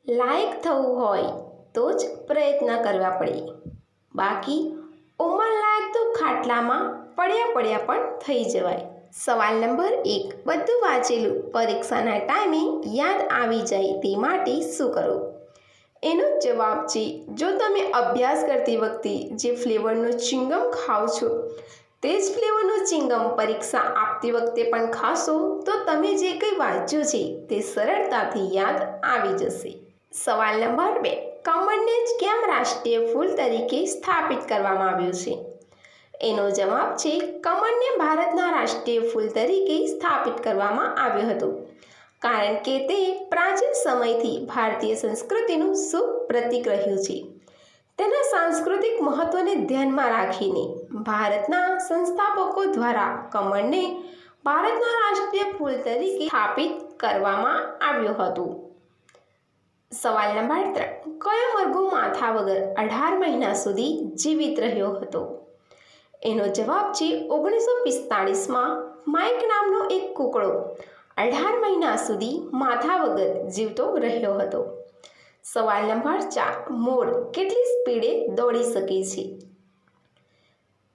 લાયક થવું હોય તો જ પ્રયત્ન કરવા પડે, બાકી ઉંમરલાયક તો ખાટલામાં પડ્યા પણ થઈ જવાય. સવાલ નંબર 1, બધું વાંચેલું પરીક્ષાના ટાઈમે યાદ આવી જાય તે માટે શું કરવું? એનો જવાબ છે, જો તમે અભ્યાસ કરતી વખતે જે ફ્લેવરનું ચ્યુઇંગમ ખાઓ છો તે જ ફ્લેવરનું ચ્યુઇંગમ પરીક્ષા આપતી વખતે પણ ખાશો તો તમે જે કંઈ વાંચ્યું છે તે સરળતાથી યાદ આવી જશે. સવાલ નંબર 2, કમળને જ કેમ રાષ્ટ્રીય ફૂલ તરીકે સ્થાપિત કરવામાં આવ્યું છે? એનો જવાબ છે, કમળને ભારતના રાષ્ટ્રીય ફૂલ તરીકે સ્થાપિત કરવામાં આવ્યું હતું કારણ કે તે પ્રાચીન સમયથી ભારતીય સંસ્કૃતિનું શુભ પ્રતીક રહ્યું છે. તેના સાંસ્કૃતિક મહત્વને ધ્યાનમાં રાખીને ભારતના સંસ્થાપકો દ્વારા કમળને ભારતના રાષ્ટ્રીય ફૂલ તરીકે સ્થાપિત કરવામાં આવ્યું હતું. સવાલ નંબર 3, કયો મરઘો માથા વગર 18 મહિના સુધી જીવિત રહ્યો હતો? એનો જવાબ છે, 1945માં માઇક નામનો એક કૂકડો 18 મહિના સુધી માથા વગર જીવતો રહ્યો હતો. સવાલ નંબર 4, મોર કેટલી સ્પીડે દોડી શકે છે?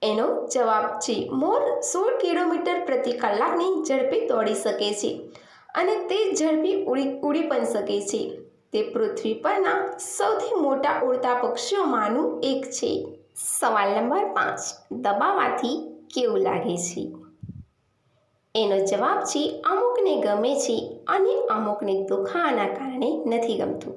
એનો જવાબ છે, મોર 16 કિલોમીટર પ્રતિ કલાકની ઝડપે દોડી શકે છે અને તે ઝડપી ઉડી પણ શકે છે. તે પૃથ્વી પરના સૌથી મોટા ઉડતા પક્ષીઓમાંનું એક છે. સવાલ નંબર 5, દબાવવાથી કેવું લાગે છે? એનો જવાબ છે, અમુકને ગમે છે અને અમુકને દુખાવાના કારણે નથી ગમતું.